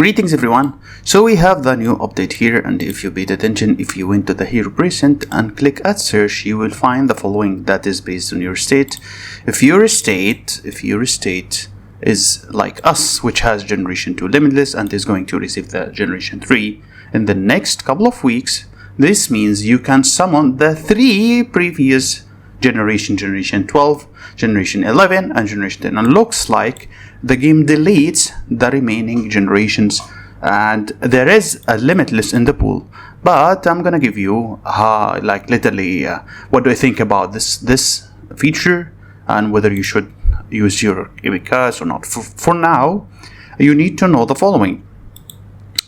Greetings everyone. So we have the new update here, and if you paid attention, if you went to the hero present and click at search, you will find the following that is based on your state. If your state is like us, which has generation 2 limitless and is going to receive the generation 3 in the next couple of weeks, this means you can summon the 3 previous generation 12, generation 11 and generation 10, and looks like the game deletes the remaining generations and there is a limitless in the pool. But I'm gonna give you literally what do I think about this feature and whether you should use your epic cards or not. For now, you need to know the following: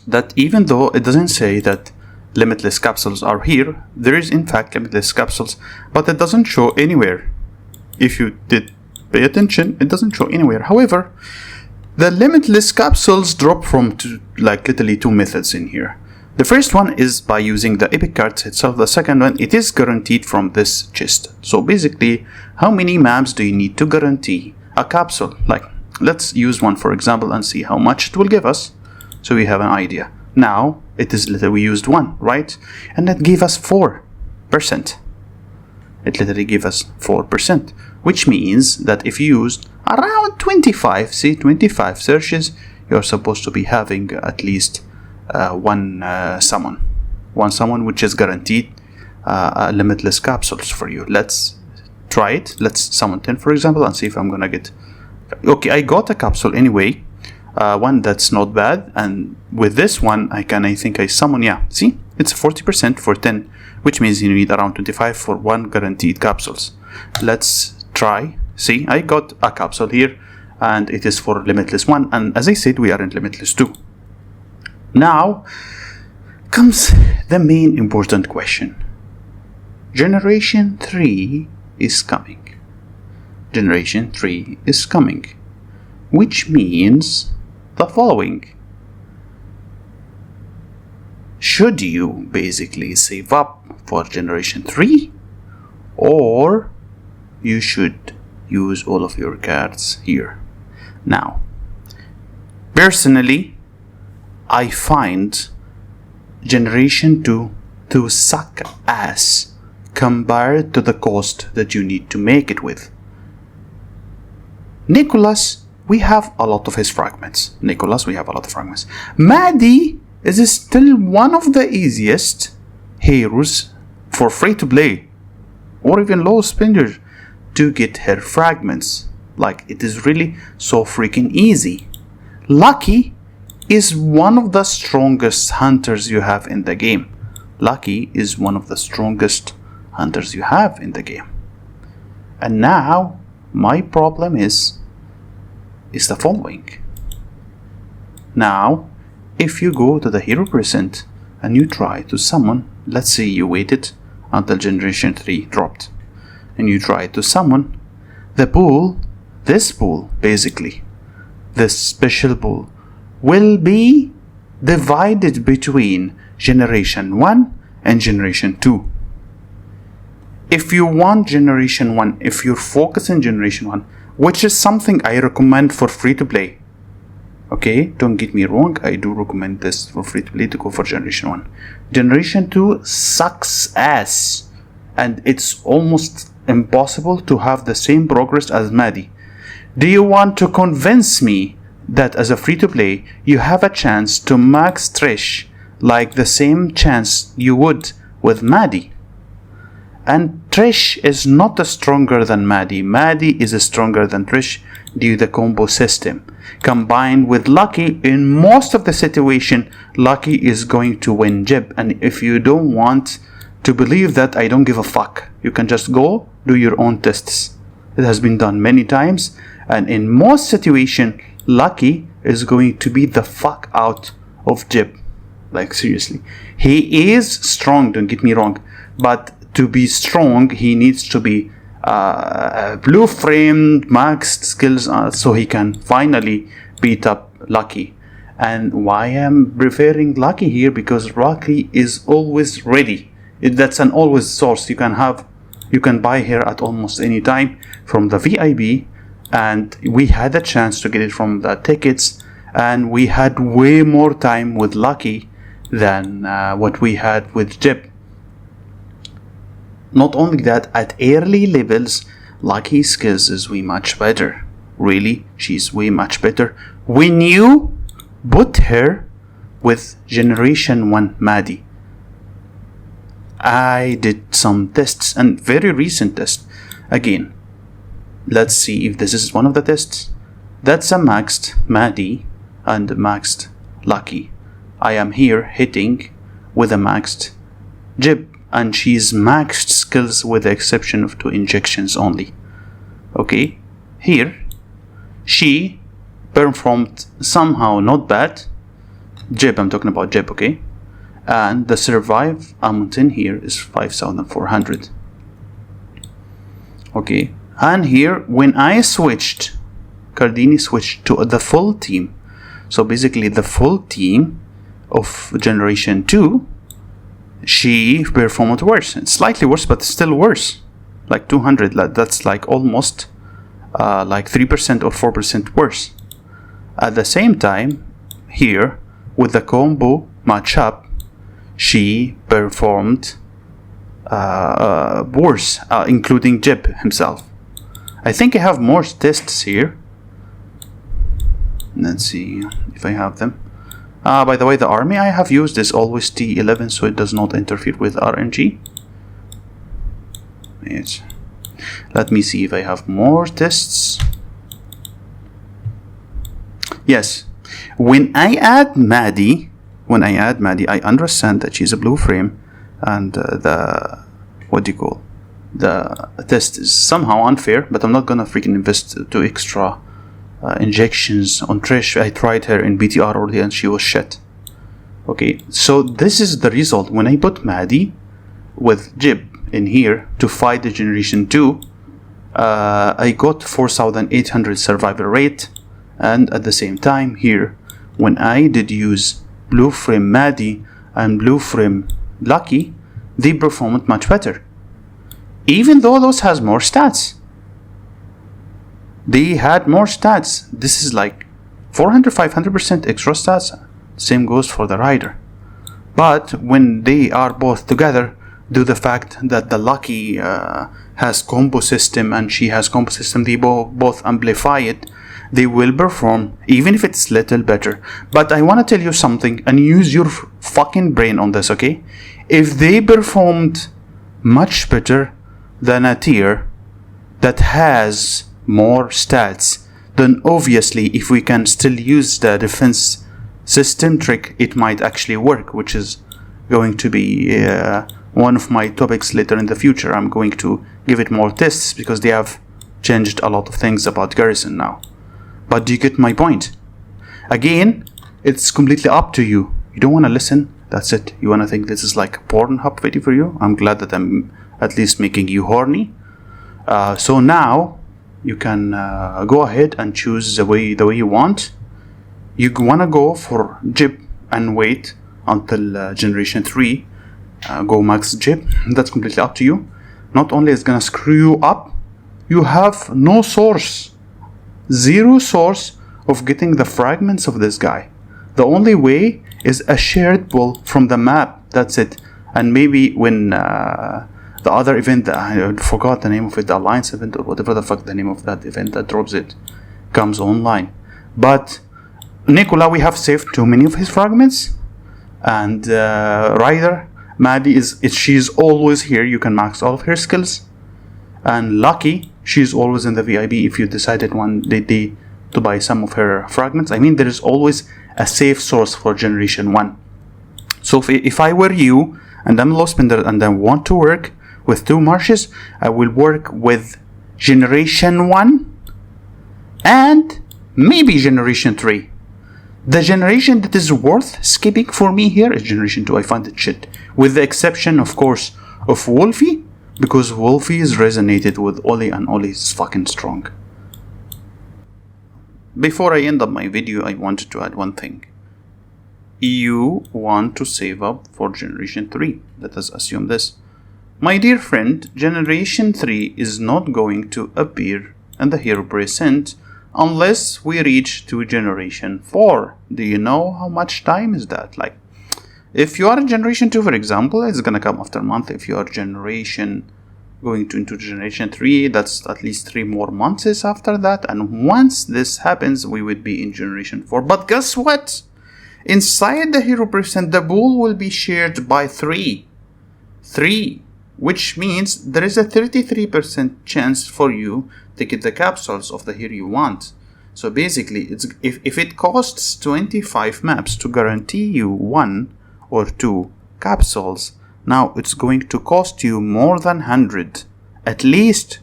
that even though it doesn't say that limitless capsules are here, there is in fact limitless capsules, but it doesn't show anywhere. If you did pay attention, it doesn't show anywhere. However, the limitless capsules drop from literally 2 methods in here. The first one is by using the epic cards itself. The second one, it is guaranteed from this chest. So basically, how many maps do you need to guarantee a capsule? Like, let's use one for example and see how much it will give us, so we have an idea. Now it is literally, we used 1, right? And that gave us 4%. It literally gave us 4%, which means that if you used around 25 searches, you're supposed to be having at least one summon which is guaranteed limitless capsules for you. Let's try it. Let's summon 10 for example and see if I'm gonna get. Okay, I got a capsule anyway, one that's not bad, and with this one I think I summon, yeah, see, it's 40% for 10, which means you need around 25 for 1 guaranteed capsules. Let's try. See, I got a capsule here and it is for limitless 1, and as I said, we are in limitless 2. Now comes the main important question. Generation 3 is coming. Generation 3 is coming, which means the following: should you basically save up for generation 3, or you should use all of your cards here? Now, personally, I find generation 2 to suck ass compared to the cost that you need to make it with. Nicholas, we have a lot of his fragments. Maddie is still one of the easiest heroes for free to play or even low spenders to get her fragments. Like, it is really so freaking easy. Lucky is one of the strongest hunters you have in the game. And now my problem is the following. Now, if you go to the hero present and you try to summon, let's say you waited until generation 3 dropped, and you try to summon the pool, this pool basically, this special pool will be divided between generation 1 and generation 2. If you want generation 1, if you're focused on generation 1, which is something I recommend for free to play, okay, don't get me wrong, I do recommend this for free to play to go for generation 1. Generation 2 sucks ass, and it's almost impossible to have the same progress as Maddie. Do you want to convince me that as a free to play you have a chance to max Trish like the same chance you would with Maddie? And Trish is not stronger than Maddie. Maddie is stronger than Trish due to the combo system. Combined with Lucky, in most of the situation, Lucky is going to win Jib. And if you don't want to believe that, I don't give a fuck. You can just go do your own tests. It has been done many times, and in most situation, Lucky is going to beat the fuck out of Jib. Like, seriously. He is strong, don't get me wrong, but to be strong, he needs to be blue framed, maxed skills, so he can finally beat up Lucky. And why I'm preferring Lucky here? Because Lucky is always ready. That's an always source. You can buy her at almost any time from the VIB, and we had a chance to get it from the tickets, and we had way more time with Lucky than what we had with Jib. Not only that, at early levels, Lucky's skills is way much better. Really, she's way much better when you put her with Generation 1 Maddie. I did some tests, and very recent tests. Again, let's see if this is one of the tests. That's a maxed Maddie and maxed Lucky. I am here hitting with a maxed Jib, and she's maxed skills with the exception of 2 injections only. Okay, here she performed somehow not bad. Jib, I'm talking about Jib, okay? And the survive amount in here is 5,400. Okay, and here when I switched, Cardini switched to the full team. So basically the full team of Generation 2, she performed worse. It's slightly worse, but still worse. Like 200, that's like almost like 3% or 4% worse. At the same time, here, with the combo matchup, she performed worse, including Jib himself. I think I have more tests here. Let's see if I have them. By the way, the army I have used is always T11, so it does not interfere with RNG. Yes. Let me see if I have more tests. Yes. When I add Maddie, I understand that she's a blue frame, and the test is somehow unfair, but I'm not gonna freaking invest 2 extra injections on Trish. I tried her in BTR already and she was shit. Okay, so this is the result. When I put Maddie with Jib in here to fight the Generation 2, I got 4,800 survival rate, and at the same time here, when I did use blue frame Maddie and blue frame Lucky, they performed much better, even though those has more stats. They had more stats. This is like 400-500% extra stats. Same goes for the rider. But when they are both together, due to the fact that the Lucky has combo system and she has combo system, they both amplify it, they will perform, even if it's little better. But I want to tell you something, and use your fucking brain on this, okay? If they performed much better than a tier that has more stats, then obviously if we can still use the defense system trick, it might actually work, which is going to be one of my topics later in the future. I'm going to give it more tests because they have changed a lot of things about Garrison now. But do you get my point? Again, it's completely up to you. You don't want to listen, that's it. You want to think this is like a Pornhub video for you? I'm glad that I'm at least making you horny. So now you can go ahead and choose the way you want. You want to go for Jib and wait until Generation 3. Go max Jib. That's completely up to you. Not only is it gonna screw you up, you have no source, zero source of getting the fragments of this guy. The only way is a shared pull from the map. That's it. And maybe when the other event, I forgot the name of it, the Alliance event or whatever the fuck the name of that event that drops it, comes online. But Nicola, we have saved too many of his fragments, and Ryder, Maddie she's always here. You can max all of her skills, and Lucky, she's always in the VIP if you decided one day to buy some of her fragments. I mean, there is always a safe source for Generation 1. So if I were you and I'm a low spender and I want to work with 2 marshes, I will work with Generation 1 and maybe Generation 3. The generation that is worth skipping for me here is Generation 2. I find it shit. With the exception, of course, of Wolfie, because Wolfie is resonated with Oli, and Oli is fucking strong. Before I end up my video, I wanted to add one thing. You want to save up for Generation 3. Let us assume this. My dear friend, Generation 3 is not going to appear in the Hero Present unless we reach to generation 4. Do you know how much time is that? Like, if you are in generation 2, for example, it's gonna come after a month. If you are going into generation 3, that's at least 3 more months after that. And once this happens, we would be in generation 4. But guess what? Inside the hero percent, the pool will be shared by 3, which means there is a 33% chance for you to get the capsules of the hero you want. So basically, if it costs 25 maps to guarantee you 1 or 2 capsules, now it's going to cost you more than 100 at least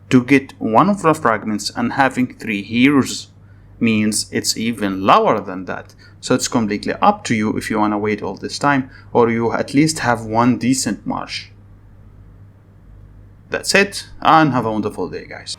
to get one of the fragments, and having 3 heroes means it's even lower than that. So it's completely up to you if you want to wait all this time, or you at least have one decent march. That's it, and have a wonderful day, guys.